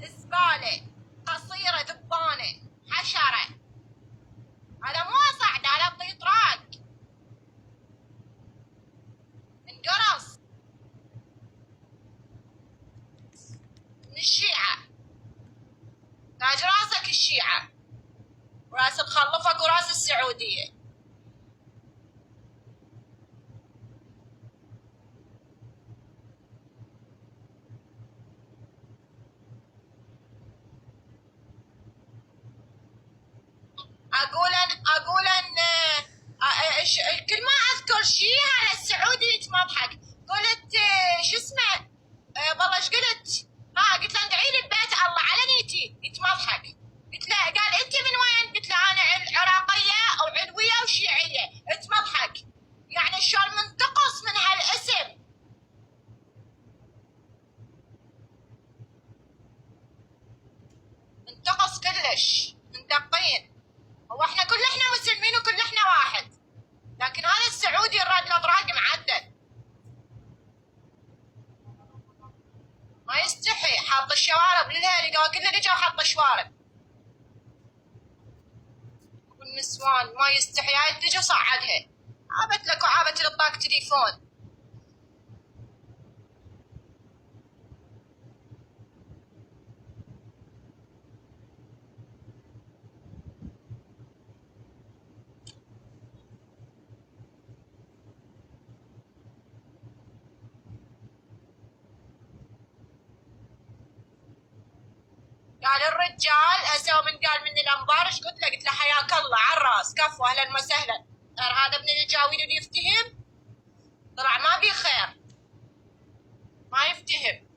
زبالة قصيرة ذبانة حشرة. هذا مو صعد، هذا طيطراق انقرص من الشيعة. تاج راسك الشيعة وراس الخلفك وراس السعودية. اقول ان كل ما اذكر شيء على السعودي يتمضحك. قلت شو اسمه والله ايش قلت؟ قلت له ادعي لي ببيت الله على نيتي. يتمضحك. قلت له قال انت من وين؟ قلت له انا عراقيه او علويه وشيعيه. اتمضحك. يعني شلون منتقص من هالاسم. منتقص كلش. مندقين. هو احنا مسلمين وكلنا واحد، لكن هذا السعودي الراد الاطراق معدل ما يستحي. حاط الشوارب للهيلي كله رجع وحط شوارب. والنسوان ما يستحي. هاي تجي وصعدها. عابت لك وعابت للطاق تليفون. قال الرجال هسه من قال من الانبار ايش قلت له؟ قلت له حياك الله على الراس كفو اهلا وسهلا. هذا من الجاويد يفتهم. طلع ما بي خير ما يفتهم.